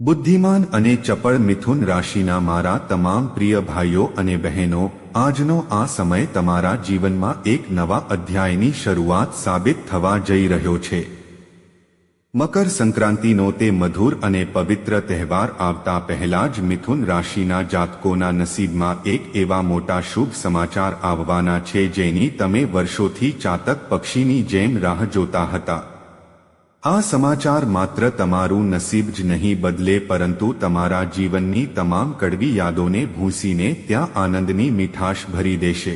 બુદ્ધિમાન અને ચપળ મિથુન રાશિના મારા તમામ પ્રિય ભાઈઓ અને બહેનો, આજનો આ સમય તમારા જીવનમાં એક નવા અધ્યાયની શરૂઆત સાબિત થવા જઈ રહ્યો છે। મકર સંક્રાંતિનો તે મધુર અને પવિત્ર તહેવાર આવતા પહેલા જ મિથુન રાશિના જાતકોના નસીબમાં એક એવા મોટા શુભ સમાચાર આવવાના છે જેની તમે વર્ષોથી ચાતક પક્ષીની જેમ રાહ જોતા હતા। આ સમાચાર માત્ર તમારું નસીબ જ નહીં બદલે પરંતુ તમારા જીવનની તમામ કડવી યાદોને ભૂંસીને ત્યાં આનંદની મીઠાશ ભરી દેશે।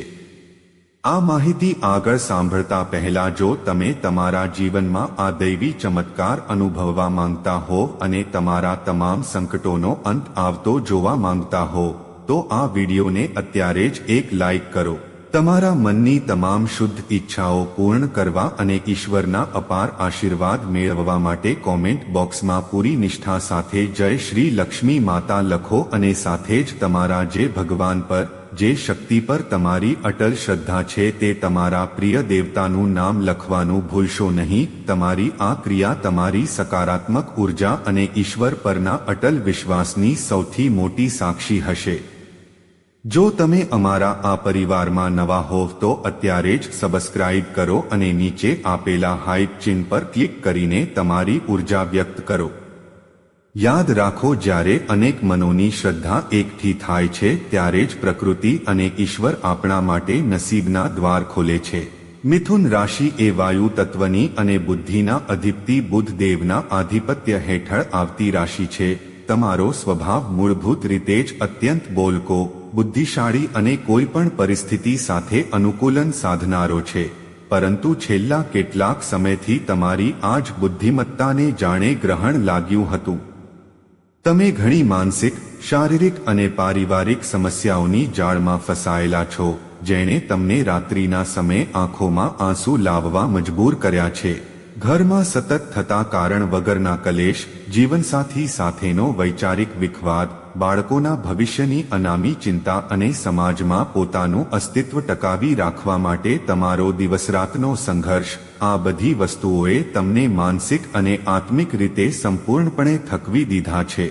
આ માહિતી આગળ સાંભળતા પહેલા જો તમે તમારા જીવનમાં આ દૈવી ચમત્કાર અનુભવવા માંગતા હો અને તમારા તમામ સંકટોનો અંત આવતો જોવા માંગતા હો તો આ વિડીયોને અત્યારે જ એક લાઈક કરો। તમારા મનની તમામ શુદ્ધ ઈચ્છાઓ પૂર્ણ કરવા અને ઈશ્વરના અપાર આશીર્વાદ મેળવવા માટે કોમેન્ટ બોક્સમાં પૂરી નિષ્ઠા સાથે જય શ્રી લક્ષ્મી માતા લખો અને સાથે જ તમારા જે ભગવાન પર, જે શક્તિ પર તમારી અટલ શ્રદ્ધા છે તે તમારા પ્રિય દેવતાનું નામ લખવાનું ભૂલશો નહીં। તમારી આ ક્રિયા તમારી સકારાત્મક ઉર્જા અને ઈશ્વર પરના અટલ વિશ્વાસની સૌથી મોટી સાક્ષી હશે। જો તમે અમારા આ પરિવારમાં નવા હોવ તો અત્યારે જ સબસ્ક્રાઇબ કરો અને નીચે આપેલા હાઈપ ચિહ્ન પર ક્લિક કરીને તમારી ઉર્જા વ્યક્ત કરો। યાદ રાખો, જ્યારે અનેક મનોની શ્રદ્ધા એકઠી થાય છે ત્યારે જ પ્રકૃતિ અને ઈશ્વર આપણા માટે નસીબના દ્વાર ખોલે છે। મિથુન રાશિ એ વાયુ તત્વની અને બુદ્ધિના અધિપતિ બુધ દેવના આધિપત્ય હેઠળ આવતી રાશિ છે। તમારો સ્વભાવ મૂળભૂત રીતે જ અત્યંત બોલકો, બુદ્ધિશાળી અને કોઈ પણ પરિસ્થિતિ સાથે અનુકૂલન સાધનારો છે, પરંતુ છેલ્લા કેટલાક સમયથી તમારી આ જ બુદ્ધિમત્તાને જાણે ગ્રહણ લાગ્યું હતું। તમે ઘણી માનસિક, શારીરિક અને પારિવારિક સમસ્યાઓની જાળમાં ફસાયેલા છો, જેણે તમને રાત્રિના સમયે આંખોમાં આંસુ લાવવા મજબૂર કર્યા છે। ઘરમાં સતત થતા કારણ વગરના કલેશ, જીવનસાથી સાથેનો વૈચારિક વિખવાદ, બાળકોના ભવિષ્યની અનામી ચિંતા અને સમાજમાં પોતાનું અસ્તિત્વ ટકાવી રાખવા માટે તમારો દિવસરાતનો સંઘર્ષ, આ બધી વસ્તુઓએ તમને માનસિક અને આત્મિક રીતે સંપૂર્ણપણે થકવી દીધા છે।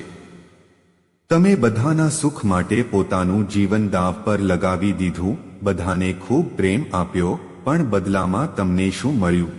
તમે બધાના સુખ માટે પોતાનું જીવન દાવ પર લગાવી દીધું, બધાને ખૂબ પ્રેમ આપ્યો, પણ બદલામાં તમને શું મળ્યું?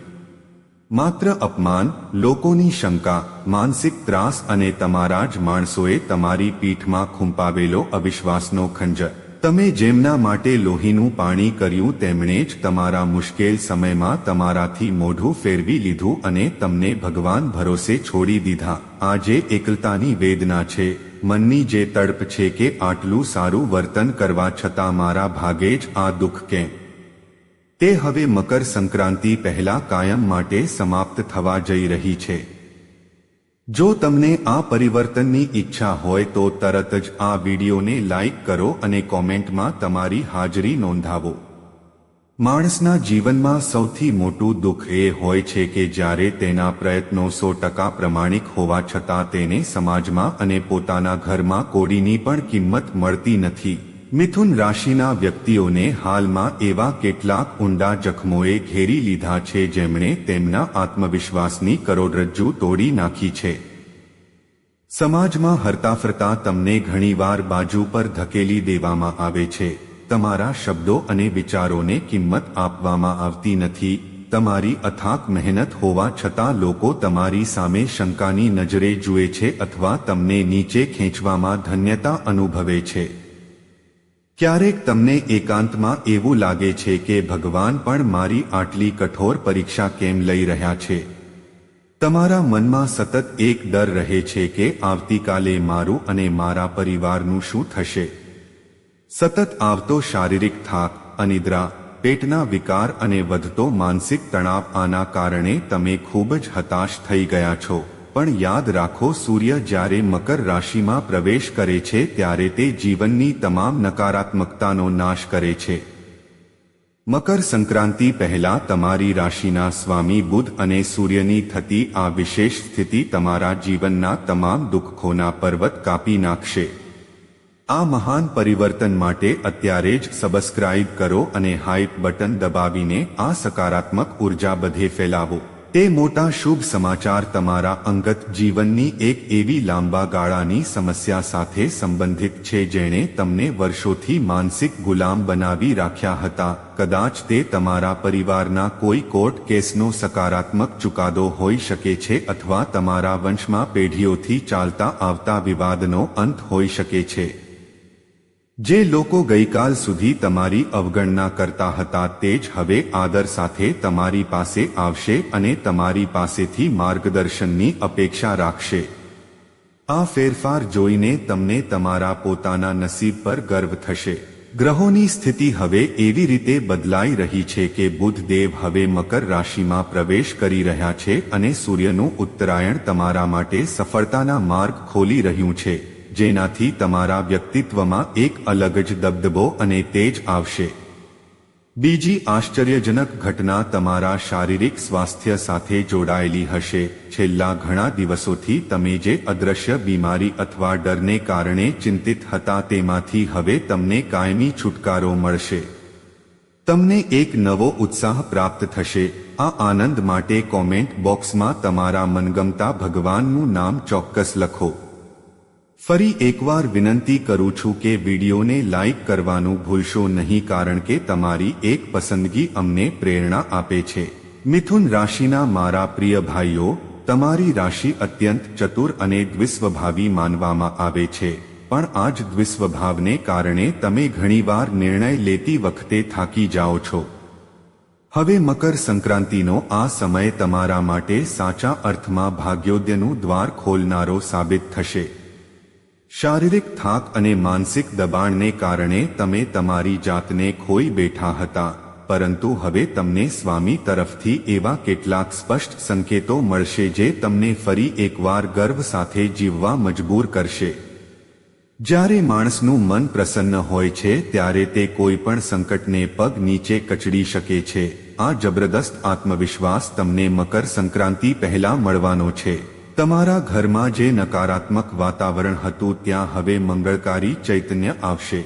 માત્ર અપમાન, લોકોની શંકા, માનસિક ત્રાસ અને તમારા જ માણસોએ તમારી પીઠમાં ખૂંપાવેલો અવિશ્વાસનો ખંજર। તમે જેમના માટે લોહીનું પાણી કર્યું તેમણે જ તમારા મુશ્કેલ સમયમાં તમારાથી મોઢું ફેરવી લીધું અને તમને ભગવાન ભરોસે છોડી દીધા। આ જે એકલતાની વેદના છે, મનની જે તડપ છે કે આટલું સારું વર્તન કરવા છતાં મારા ભાગે જ આ દુઃખ કેમ, તે હવે મકર સંક્રાંતિ પહેલા કાયમ માટે સમાપ્ત થવા જઈ રહી છે। જો તમને આ પરિવર્તનની ઈચ્છા હોય તો તરત જ આ વિડીયોને લાઈક કરો અને કોમેન્ટમાં તમારી હાજરી નોંધાવો। માણસના જીવનમાં સૌથી મોટું દુઃખ એ હોય છે કે જ્યારે તેના પ્રયત્નો 100% પ્રમાણિક હોવા છતાં તેને સમાજમાં અને પોતાના ઘરમાં કોડીની પણ કિંમત મળતી નથી। મિથુન રાશિના વ્યક્તિઓને હાલમાં એવા કેટલાક ઊંડા જખમોએ ઘેરી લીધા છે જેમણે તેમના આત્મવિશ્વાસની કરોડરજ્જુ તોડી નાખી છે। સમાજમાં હરતા ફરતા તમને ઘણીવાર બાજુ પર ધકેલી દેવામાં આવે છે, તમારા શબ્દો અને વિચારોને કિંમત આપવામાં આવતી નથી। તમારી અથાક મહેનત હોવા છતાં લોકો તમારી સામે શંકાની નજરે જુએ છે અથવા તમને નીચે ખેંચવામાં ધન્યતા અનુભવે છે। ક્યારેક તમને એકાંતમાં એવું લાગે છે કે ભગવાન પણ મારી આટલી કઠોર પરીક્ષા કેમ લઈ રહ્યા છે? તમારા મનમાં સતત એક ડર રહે છે કે આવતીકાલે મારું અને મારા પરિવારનું શું થશે? સતત આવતો શારીરિક થાક, અનિદ્રા, પેટના વિકાર અને વધતો માનસિક તણાવ, આના કારણે તમે ખૂબ જ હતાશ થઈ ગયા છો। પણ યાદ રાખો, સૂર્ય જ્યારે મકર રાશિમાં પ્રવેશ કરે છે ત્યારે તે જીવનની તમામ નકારાત્મકતાનો નાશ કરે છે। મકર સંક્રાંતિ પહેલા તમારી રાશિના સ્વામી બુધ અને સૂર્યની થતી આ વિશેષ સ્થિતિ તમારા જીવનના તમામ દુઃખોના પર્વત કાપી નાખશે। આ મહાન પરિવર્તન માટે અત્યારે જ સબસ્ક્રાઇબ કરો અને હાઈપ બટન દબાવીને આ સકારાત્મક ઉર્જા બધે ફેલાવો। એ મોટા શુભ સમાચાર તમારા અંગત જીવનની એક એવી લાંબા ગાળાની સમસ્યા સાથે સંબંધિત છે જેણે તમને વર્ષોથી માનસિક ગુલામ બનાવી રાખ્યા હતા. કદાચ તે તમારા પરિવારના કોઈ કોર્ટ કેસનો સકારાત્મક ચુકાદો હોઈ શકે છે અથવા તમારા વંશમાં પેઢીઓથી ચાલતા આવતા વિવાદનો અંત હોઈ શકે છે. જે લોકો ગઈકાલ સુધી તમારી અવગણના કરતા હતા તે જ હવે આદર સાથે તમારી પાસે આવશે અને તમારી પાસેથી માર્ગદર્શનની અપેક્ષા રાખશે. આ ફેરફાર જોઈને તમને તમારા પોતાના નસીબ પર ગર્વ થશે. ગ્રહોની સ્થિતિ હવે એવી રીતે બદલાઈ રહી છે કે બુધ દેવ હવે મકર રાશિમાં પ્રવેશ કરી રહ્યા છે અને સૂર્યનું ઉત્તરાયણ તમારા માટે સફળતાના માર્ગ ખોલી રહ્યું છે, જેનાથી તમારા વ્યક્તિત્વમાં એક અલગ જ દબદબો અને તેજ આવશે. બીજી આશ્ચર્યજનક ઘટના તમારા શારીરિક સ્વાસ્થ્ય સાથે જોડાયેલી હશે. છેલ્લા ઘણા દિવસોથી તમે જે અદૃશ્ય બીમારી અથવા ડરને કારણે ચિંતિત હતા તેમાંથી હવે તમને કાયમી છુટકારો મળશે. તમને એક નવો ઉત્સાહ પ્રાપ્ત થશે. આ આનંદ માટે કોમેન્ટ બોક્સમાં તમારા મનગમતા ભગવાનનું નામ ચોક્કસ લખો. ફરી એકવાર વિનંતી કરું છું કે વિડીયોને લાઇક કરવાનું ભૂલશો નહીં કારણ કે તમારી એક પસંદગી અમને પ્રેરણા આપે છે. મિથુન રાશિના મારા પ્રિય ભાઈઓ, તમારી રાશિ અત્યંત ચતુર અને દ્વિસ્વભાવી માનવામાં આવે છે, પણ આ જ દ્વિસ્વભાવને કારણે તમે ઘણીવાર નિર્ણય લેતી વખતે થાકી જાઓ છો. હવે મકર સંક્રાંતિનો આ સમય તમારા માટે સાચા અર્થમાં ભાગ્યોદયનું દ્વાર ખોલનારો સાબિત થશે. શારીરિક થાક અને માનસિક દબાણને કારણે તમે તમારી જાતને ખોઈ બેઠા હતા, પરંતુ હવે તમને સ્વામી તરફથી એવા કેટલાક સ્પષ્ટ સંકેતો મળશે જે તમને ફરી એકવાર ગર્વ સાથે જીવવા મજબૂર કરશે. જ્યારે માણસનું મન પ્રસન્ન હોય છે ત્યારે તે કોઈ પણ સંકટને પગ નીચે કચડી શકે છે. આ જબરદસ્ત આત્મવિશ્વાસ તમને મકર સંક્રાંતિ પહેલા મળવાનો છે. તમારા ઘરમાં જે નકારાત્મક વાતાવરણ હતું ત્યાં હવે મંગળકારી ચૈતન્ય આવશે.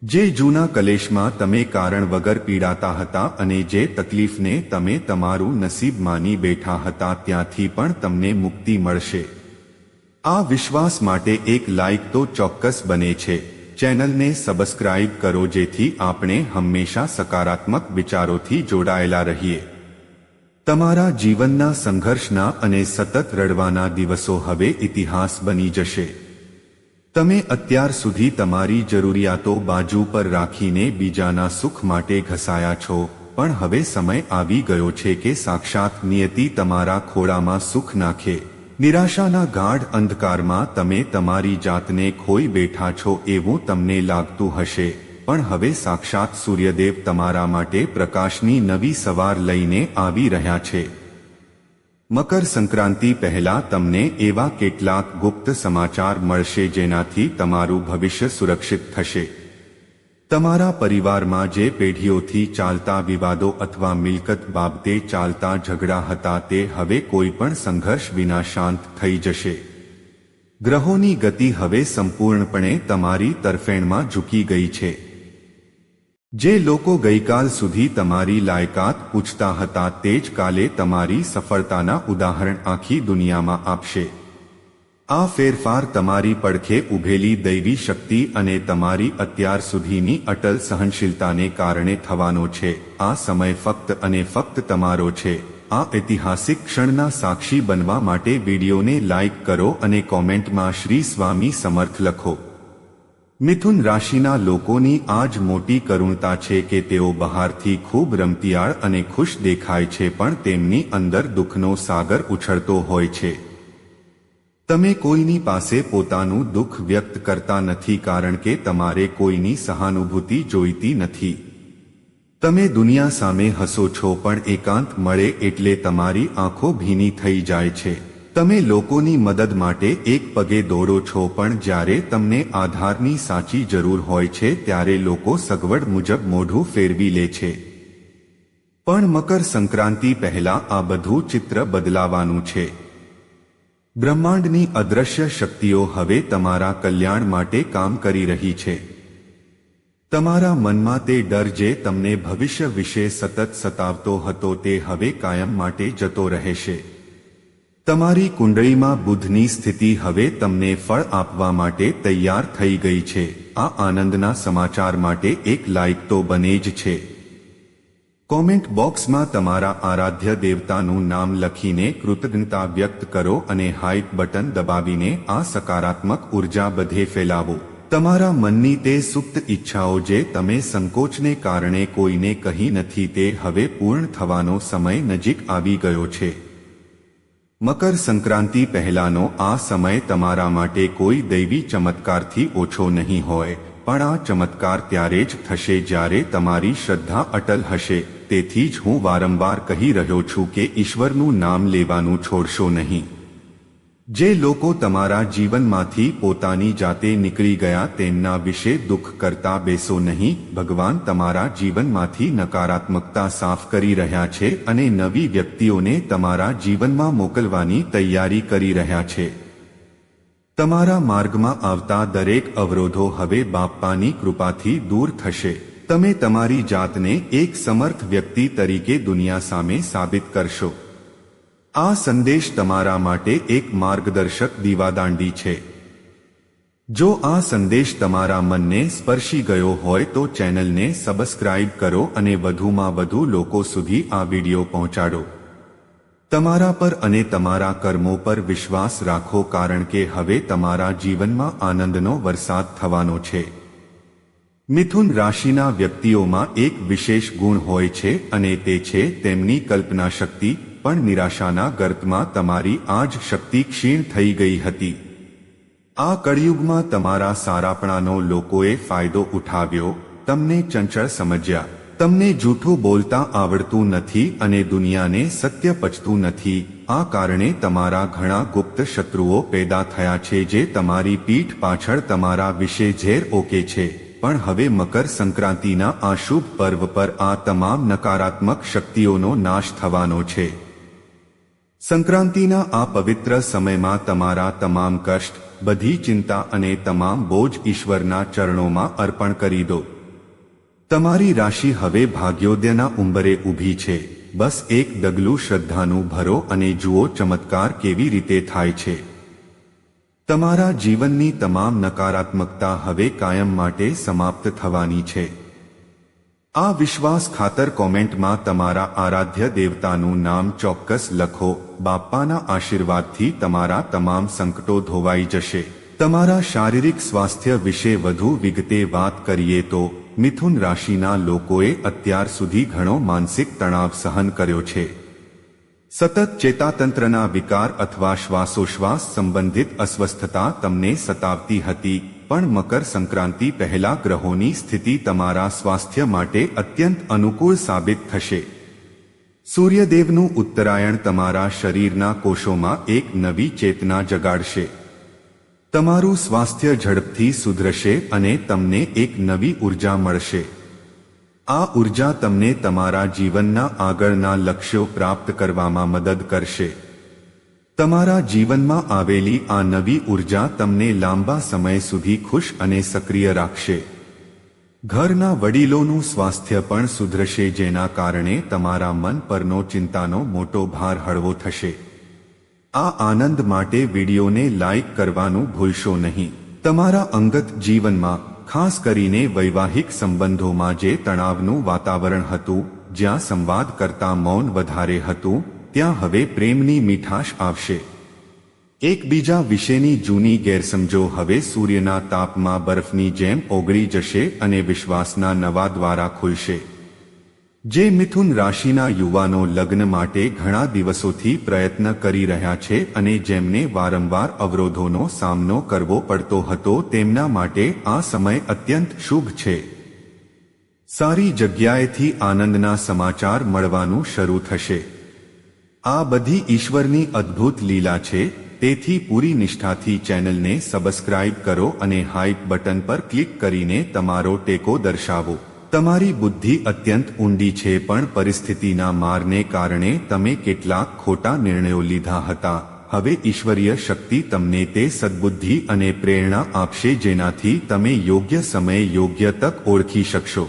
જે જૂના કલેશમાં તમે કારણ વગર પીડાતા હતા અને જે તકલીફને તમે તમારું નસીબ માની બેઠા હતા ત્યાંથી પણ તમને મુક્તિ મળશે. આ વિશ્વાસ માટે એક લાઇક તો ચોક્કસ બને છે. ચેનલને સબસ્ક્રાઇબ કરો જેથી આપણે હંમેશા સકારાત્મક વિચારોથી જોડાયેલા રહીએ. તમારા જીવનના સંઘર્ષના અને સતત રડવાના દિવસો હવે ઇતિહાસ બની જશે. તમે અત્યાર સુધી તમારી જરૂરિયાતો બાજુ પર રાખીને બીજાના સુખ માટે ઘસાયા છો, પણ હવે સમય આવી ગયો છે કે સાક્ષાત નિયતિ તમારા ખોળામાં સુખ નાખે. નિરાશાના ગાઢ અંધકારમાં તમે તમારી જાતને ખોઈ બેઠા છો એવું તમને લાગતું હશે, પણ હવે સાક્ષાત સૂર્યદેવ તમારા માટે પ્રકાશની નવી સવાર લઈને આવી રહ્યા છે. મકર સંક્રાંતિ પહેલા તમને એવા કેટલાક ગુપ્ત સમાચાર મળશે જેનાથી તમારું ભવિષ્ય સુરક્ષિત થશે. તમારા પરિવારમાં જે પેઢીઓથી ચાલતા વિવાદો અથવા મિલકત બાબતે ચાલતા ઝઘડા હતા તે હવે કોઈ પણ સંઘર્ષ વિના શાંત થઈ જશે. ગ્રહોની ગતિ હવે સંપૂર્ણપણે તમારી તરફેણમાં ઝૂકી ગઈ છે. જે લોકો ગઈકાલ સુધી તમારી લાયકાત પૂછતા હતા તે જ કાલે તમારી સફળતાના ઉદાહરણ આખી દુનિયામાં આપશે. આ ફેરફાર તમારી પડખે ઊભેલી દૈવી શક્તિ અને તમારી અત્યાર સુધીની અટલ સહનશીલતાને કારણે થવાનો છે. આ સમય ફક્ત અને ફક્ત તમારો છે. આ ઐતિહાસિક ક્ષણના સાક્ષી બનવા માટે વિડીયોને લાઇક કરો અને કોમેન્ટમાં શ્રી સ્વામી સમર્થ લખો. મિથુન રાશિના લોકોની આ જ મોટી કરુણતા છે કે તેઓ બહારથી ખૂબ રમતિયાળ અને ખુશ દેખાય છે પણ તેમની અંદર દુઃખનો સાગર ઉછળતો હોય છે. તમે કોઈની પાસે પોતાનું દુઃખ વ્યક્ત કરતા નથી કારણ કે તમારે કોઈની સહાનુભૂતિ જોઈતી નથી. તમે દુનિયા સામે હસો છો પણ એકાંત મળે એટલે તમારી આંખો ભીની થઈ જાય છે. તમે લોકોની મદદ માટે એક પગે દોડો છો પણ જ્યારે તમને આધારની સાચી જરૂર હોય છે ત્યારે લોકો સગવડ મુજબ મોઢું ફેરવી લે છે. પણ મકર સંક્રાંતિ પહેલા આ બધું ચિત્ર બદલાવાનું છે. બ્રહ્માંડની અદૃશ્ય શક્તિઓ હવે તમારા કલ્યાણ માટે કામ કરી રહી છે. તમારા મનમાં તે ડર જે તમને ભવિષ્ય વિશે સતત સતાવતો હતો તે હવે કાયમ માટે જતો રહેશે. તમારી કુંડળીમાં બુધની સ્થિતિ હવે તમને ફળ આપવા માટે તૈયાર થઈ ગઈ છે. આ આનંદના સમાચાર માટે એક લાઇક તો બને જ છે. કોમેન્ટ બોક્સમાં તમારા આરાધ્ય દેવતાનું નામ લખીને કૃતજ્ઞતા વ્યક્ત કરો અને હાઈપ બટન દબાવીને આ સકારાત્મક ઉર્જા બધે ફેલાવો. તમારા મનની તે સુપ્ત ઈચ્છાઓ જે તમે સંકોચને કારણે કોઈને કહી નથી તે હવે પૂર્ણ થવાનો સમય નજીક આવી ગયો છે. મકર સંક્રાંતિ પહેલાનો આ સમય તમારા માટે કોઈ દૈવી ચમત્કારથી ઓછો નહીં હોય, પણ આ ચમત્કાર ત્યારે જ થશે જ્યારે તમારી શ્રદ્ધા અટલ હશે. તેથી જ હું વારંવાર કહી રહ્યો છું કે ઈશ્વરનું નામ લેવાનું છોડશો નહીં. જે લોકો તમારા જીવનમાંથી પોતાની જાતે નીકળી ગયા તેમના વિશે દુઃખ કરતા બેસો નહીં. ભગવાન તમારા જીવનમાંથી નકારાત્મકતા સાફ કરી રહ્યા છે અને નવી વ્યક્તિઓને તમારા જીવનમાં મોકલવાની તૈયારી કરી રહ્યા છે. તમારા માર્ગમાં આવતા દરેક અવરોધો હવે બાપ્પાની કૃપાથી દૂર થશે. તમે તમારી જાતને એક સમર્થ વ્યક્તિ તરીકે દુનિયા સામે સાબિત કરશો. આ સંદેશ તમારા માટે એક માર્ગદર્શક દીવાદાંડી છે. જો આ સંદેશ તમારા મનને સ્પર્શી ગયો હોય તો ચેનલને સબસ્ક્રાઇબ કરો અને વધુમાં વધુ લોકો સુધી આ વિડિયો પહોંચાડો. તમારા પર અને તમારા કર્મો પર વિશ્વાસ રાખો, કારણ કે હવે તમારા જીવનમાં આનંદનો વરસાદ થવાનો છે. મિથુન રાશિના વ્યક્તિઓમાં એક વિશેષ ગુણ હોય છે અને તે છે તેમની કલ્પના શક્તિ. પણ નિરાશાના ગર્તમાં તમારી આ જ શક્તિ ક્ષીણ થઈ ગઈ હતી. આ કળિયુગમાં તમારા સારાપણાનો લોકોએ ફાયદો ઉઠાવ્યો. તમને ચંચળ સમજ્યા. તમને જૂઠું બોલતા આવડતું નથી અને દુનિયાને સત્ય પચતું નથી. આ કારણે તમારા ઘણા ગુપ્ત શત્રુઓ પેદા થયા છે જે તમારી પીઠ પાછળ તમારા વિશે ઝેર ઓકે છે. પણ હવે મકર સંક્રાંતિના આ શુભ પર્વ પર આ તમામ નકારાત્મક શક્તિઓનો નાશ થવાનો છે. સંક્રાંતિના આ પવિત્ર સમયમાં તમારા તમામ કષ્ટ, બધી ચિંતા અને તમામ બોજ ઈશ્વરના ચરણોમાં અર્પણ કરી દો. તમારી રાશિ હવે ભાગ્યોદયના ઉંબરે ઊભી છે. બસ એક ડગલું શ્રદ્ધાનું ભરો અને જુઓ ચમત્કાર કેવી રીતે થાય છે. તમારા જીવનની તમામ નકારાત્મકતા હવે કાયમ માટે સમાપ્ત થવાની છે. આ વિશ્વાસ ખાતર કોમેન્ટમાં તમારા આરાધ્ય દેવતાનું નામ ચોક્કસ લખો. બાપ્પાના આશીર્વાદથી તમારા તમામ સંકટો ધોવાઈ જશે. તમારા શારીરિક સ્વાસ્થ્ય વિશે વધુ વિગતે વાત કરીએ તો મિથુન રાશિના લોકોએ અત્યાર સુધી ઘણો માનસિક તણાવ સહન કર્યો છે. સતત ચેતાતંત્રના વિકાર અથવા શ્વાસોશ્વાસ સંબંધિત અસ્વસ્થતા તમને સતાવતી હતી. પણ મકર સંક્રાંતિ પહેલા ગ્રહોની સ્થિતિ તમારા સ્વાસ્થ્ય માટે અત્યંત અનુકૂળ સાબિત થશે. સૂર્યદેવનું ઉત્તરાયણ તમારા શરીરના કોષોમાં એક નવી ચેતના જગાડશે. તમારું સ્વાસ્થ્ય ઝડપથી સુધરશે અને તમને એક નવી ઉર્જા મળશે. આ ઉર્જા તમને તમારા જીવનના આગળના લક્ષ્યો પ્રાપ્ત કરવામાં મદદ કરશે. તમારા જીવનમાં આવેલી આ નવી ઉર્જા તમને લાંબા સમય સુધી ખુશ અને સક્રિય રાખશે. ઘરના વડીલોનું સ્વાસ્થ્ય પણ સુધરશે, જેના કારણે તમારા મન પરનો ચિંતાનો મોટો ભાર હળવો થશે. આ આનંદ માટે વિડીયોને લાઇક કરવાનું ભૂલશો નહીં. તમારા અંગત જીવનમાં, ખાસ કરીને વૈવાહિક સંબંધોમાં જે તણાવનું વાતાવરણ હતું, જ્યાં સંવાદ કરતાં મૌન વધારે હતું, ત્યાં હવે પ્રેમની મીઠાશ આવશે. એકબીજા વિશેની જૂની ગેરસમજો હવે સૂર્યના તાપમાં બરફની જેમ ઓગળી જશે અને વિશ્વાસના નવા દ્વારા ખુલશે. જે મિથુન રાશિના યુવાનો લગ્ન માટે ઘણા દિવસોથી પ્રયત્ન કરી રહ્યા છે અને જેમને વારંવાર અવરોધોનો સામનો કરવો પડતો હતો, તેમના માટે આ સમય અત્યંત શુભ છે. સારી જગ્યાએથી આનંદના સમાચાર મળવાનું શરૂ થશે. આ બધી ઈશ્વરની અદ્ભુત લીલા છે. તેથી પૂરી નિષ્ઠાથી ચેનલને સબસ્ક્રાઇબ કરો અને હાઈપ બટન પર ક્લિક કરીને તમારો ટેકો દર્શાવો. તમારી બુદ્ધિ અત્યંત ઊંડી છે, પણ પરિસ્થિતિના મારને કારણે તમે કેટલાક ખોટા નિર્ણયો લીધા હતા. હવે ઈશ્વરીય શક્તિ તમને તે સદ્બુદ્ધિ અને પ્રેરણા આપશે જેનાથી તમે યોગ્ય સમયે યોગ્ય તક ઓળખી શકશો.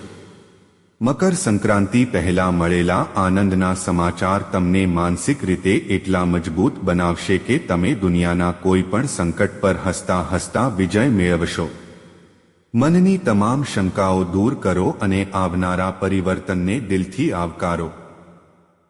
મકર સંક્રાંતિ પહેલા મળેલા આનંદના સમાચાર તમને માનસિક રીતે એટલા મજબૂત બનાવશે કે તમે દુનિયાના કોઈ પણ સંકટ પર હસતા હસતા વિજય મેળવશો. મનની તમામ શંકાઓ દૂર કરો અને આવનારા પરિવર્તનને દિલથી આવકારો.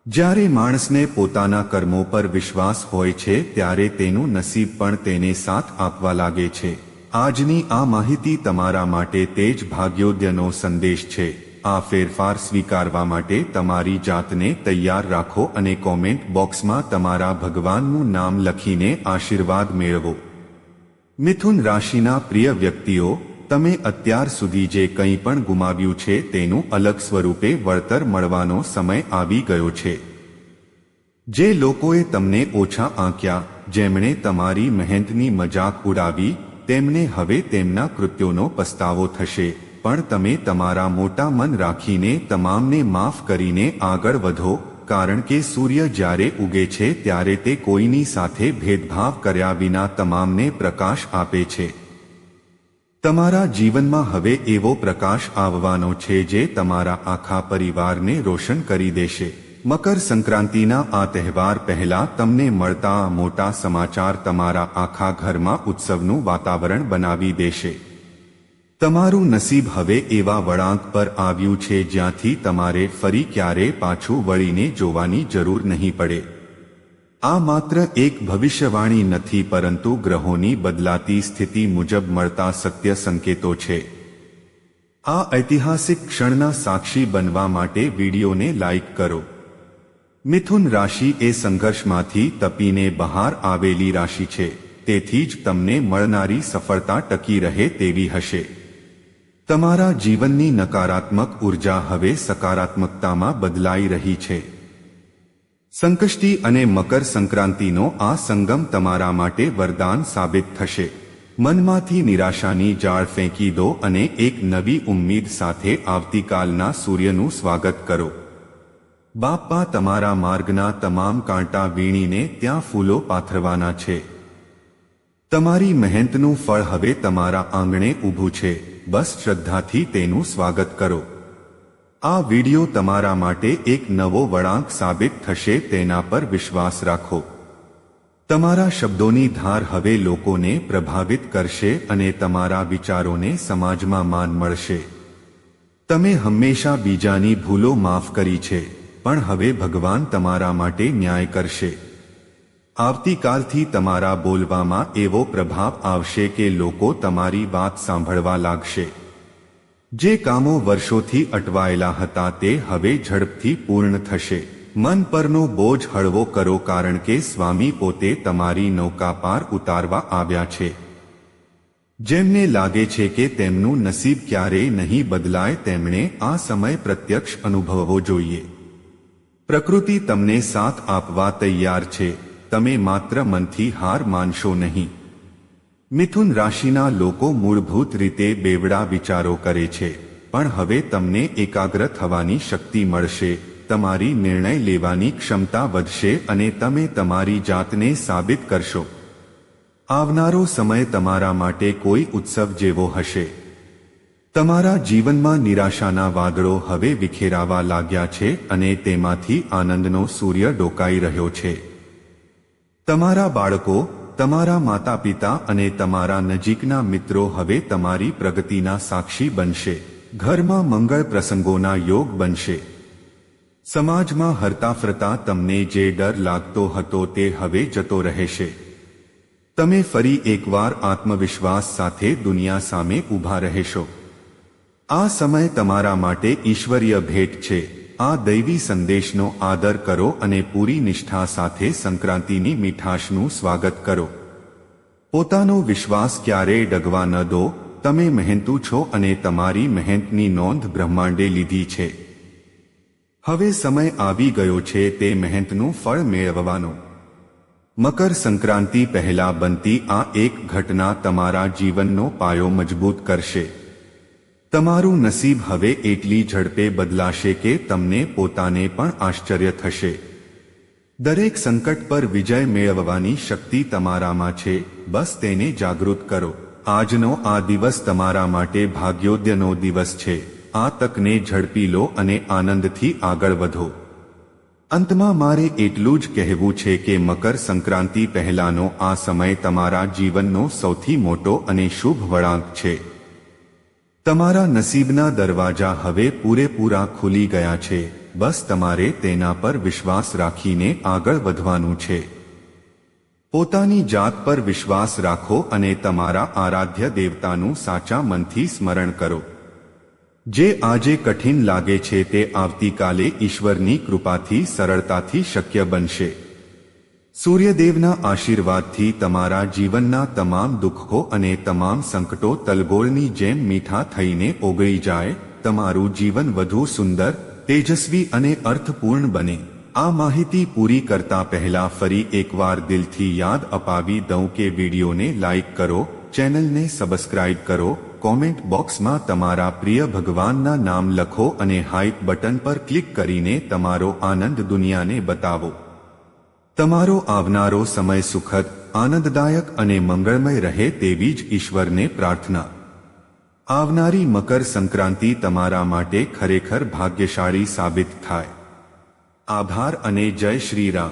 જ્યારે માણસને પોતાના કર્મો પર વિશ્વાસ હોય છે ત્યારે તેનું નસીબ પણ તેને સાથ આપવા લાગે છે. આજની આ માહિતી તમારા માટે તેજ ભાગ્યોદયનો સંદેશ છે. આ ફેરફાર સ્વીકારવા માટે તમારી જાતને તૈયાર રાખો અને કોમેન્ટ બોક્સમાં તમારા ભગવાનનું નામ લખીને આશીર્વાદ મેળવો. મિથુન રાશિના પ્રિય વ્યક્તિઓ, તમે અત્યાર સુધી જે કંઈ પણ ગુમાવ્યું છે તેનું અલગ સ્વરૂપે વળતર મળવાનો સમય આવી ગયો છે. જે લોકોએ તમને ઓછા આંક્યા, જેમણે તમારી મહેનતની મજાક ઉડાવી, તેમને હવે તેમના કૃત્યોનો પસ્તાવો થશે. પણ તમે તમારા મોટા મન રાખીને તમામને માફ કરીને આગળ વધો, કારણ કે સૂર્ય જ્યારે ઉગે છે ત્યારે તે કોઈની સાથે ભેદભાવ કર્યા વિના તમામને પ્રકાશ આપે છે. તમારા જીવનમાં હવે એવો પ્રકાશ આવવાનો છે જે તમારા આખા પરિવારને રોશન કરી દેશે. મકર સંક્રાંતિના આ તહેવાર પહેલા તમને મળતા આ મોટા સમાચાર તમારા આખા ઘરમાં ઉત્સવનું વાતાવરણ બનાવી દેશે. તમારું નસીબ હવે એવા વળાંક પર આવ્યું છે જ્યાંથી તમારે ફરી ક્યારેય પાછું વળીને જોવાની જરૂર નહીં પડે. આ માત્ર એક ભવિષ્યવાણી નથી પરંતુ ગ્રહોની બદલાતી સ્થિતિ મુજબ મળતા સત્ય સંકેતો છે. આ ઐતિહાસિક ક્ષણના સાક્ષી બનવા માટે વિડીયોને લાઇક કરો. મિથુન રાશિ એ સંઘર્ષમાંથી તપીને બહાર આવેલી રાશિ છે, તેથી જ તમને મળનારી સફળતા ટકી રહે તેવી હશે. તમારા જીવનની નકારાત્મક ઉર્જા હવે સકારાત્મકતામાં બદલાઈ રહી છે. સંકષ્ટી અને મકર સંક્રાંતિનો આ સંગમ તમારા માટે વરદાન સાબિત થશે. મનમાંથી નિરાશાની જાળ ફેંકી દો અને એક નવી ઉમ્મીદ સાથે આવતીકાલના સૂર્યનું સ્વાગત કરો. બાપ્પા તમારા માર્ગના તમામ કાંટા વીણીને ત્યાં ફૂલો પાથરવાના છે. તમારી મહેનતનું ફળ હવે તમારા આંગણે ઊભું છે. બસ શ્રદ્ધાથી તેનું સ્વાગત કરો. આ વિડિયો તમારા માટે એક નવો વળાંક સાબિત થશે, તેના પર વિશ્વાસ રાખો. તમારા શબ્દોની ધાર હવે લોકોને પ્રભાવિત કરશે અને તમારા વિચારોને સમાજમાં માન મળશે. તમે હંમેશા બીજાની ભૂલો માફ કરી છે, પણ હવે ભગવાન તમારા માટે ન્યાય કરશે. આવતીકાલથી તમારા બોલવામાં એવો પ્રભાવ આવશે કે લોકો તમારી વાત સાંભળવા લાગશે. જે કામો વર્ષોથી અટવાયેલા હતા તે હવે ઝડપથી પૂર્ણ થશે. મન પરનો બોજ હળવો કરો, કારણ કે સ્વામી પોતે તમારી નૌકા પાર ઉતારવા આવ્યા છે. જેમને લાગે છે કે તેમનું નસીબ ક્યારેય નહીં બદલાય, તેમણે આ સમય પ્રત્યક્ષ અનુભવવો જોઈએ. પ્રકૃતિ તમને સાથ આપવા તૈયાર છે. તમે માત્ર મનથી હાર માનશો નહીં. મિથુન રાશિના લોકો મૂળભૂત રીતે બેવડા વિચારો કરે છે, પણ હવે તમને એકાગ્ર થવાની શક્તિ મળશે. તમારી નિર્ણય લેવાની ક્ષમતા વધશે અને તમે તમારી જાતને સાબિત કરશો. આવનારો સમય તમારા માટે કોઈ ઉત્સવ જેવો હશે. તમારા જીવનમાં નિરાશાના વાદળો હવે વિખેરાવા લાગ્યા છે અને તેમાંથી આનંદનો સૂર્ય ડોકાઈ રહ્યો છે. તમારા બાળકો, તમારા માતા પિતા અને તમારા નજીકના મિત્રો હવે તમારી પ્રગતિના સાક્ષી બનશે. ઘરમાં મંગળ પ્રસંગોના યોગ બનશે. સમાજમાં હરતા ફરતા તમને જે ડર લાગતો હતો તે હવે જતો રહેશે. તમે ફરી એકવાર આત્મવિશ્વાસ સાથે દુનિયા સામે ઊભા રહેશો. આ સમય તમારા માટે ઈશ્વરીય ભેટ છે. આ દૈવી સંદેશનો આદર કરો અને પૂરી નિષ્ઠા સાથે સંક્રાંતિની મીઠાશનું સ્વાગત કરો. પોતાનો વિશ્વાસ ક્યારેય ડગવા ન દો. તમે મહેનતુ છો અને તમારી મહેનતની નોંધ બ્રહ્માંડે લીધી છે. હવે સમય આવી ગયો છે તે મહેનતનું ફળ મેળવવાનો. મકર સંક્રાંતિ પહેલા બનતી આ એક ઘટના તમારા જીવનનો પાયો મજબૂત કરશે. તમારું નસીબ હવે એટલી ઝડપે બદલાશે કે તમને પોતાને પણ આશ્ચર્ય થશે. દરેક સંકટ પર વિજય મેળવવાની શક્તિ તમારામાં છે, બસ તેને જાગૃત કરો. આજનો આ દિવસ તમારા માટે ભાગ્યોદયનો દિવસ છે. આ તકને ઝડપી લો અને આનંદથી આગળ વધો. અંતમાં મારે એટલું જ કહેવું છે કે મકર સંક્રાંતિ પહેલાનો આ સમય તમારા જીવનનો સૌથી મોટો અને શુભ વળાંક છે. તમારા નસીબના દરવાજા હવે પૂરેપૂરા ખુલી ગયા છે. બસ તમારે તેના પર વિશ્વાસ રાખીને આગળ વધવાનું છે. પોતાની જાત પર વિશ્વાસ રાખો અને તમારા આરાધ્ય દેવતાનું સાચા મનથી સ્મરણ કરો. જે આજે કઠિન લાગે છે તે આવતીકાલે ઈશ્વરની કૃપાથી સરળતાથી શક્ય બનશે. સૂર્યદેવના આશીર્વાદથી તમારા જીવનના તમામ દુઃખો અને તમામ સંકટો તલગોળની જેમ મીઠા થઈને ઓગળી જાય. તમારું જીવન વધુ સુંદર, તેજસ્વી અને અર્થપૂર્ણ બને. આ માહિતી પૂરી કરતા પહેલા ફરી એકવાર દિલથી યાદ અપાવી દઉં કે વિડીયોને લાઇક કરો, ચેનલને સબસ્ક્રાઇબ કરો, કોમેન્ટ બોક્સમાં તમારા પ્રિય ભગવાનના નામ લખો અને હાઈપ બટન પર ક્લિક કરીને તમારો આનંદ દુનિયાને બતાવો. તમારો આવનારો સમય સુખદ, આનંદદાયક અને મંગળમય રહે તેવી જ ઈશ્વરને પ્રાર્થના. આવનારી મકર સંક્રાંતિ તમારા માટે ખરેખર ભાગ્યશાળી સાબિત થાય. આભાર અને જય શ્રી રામ.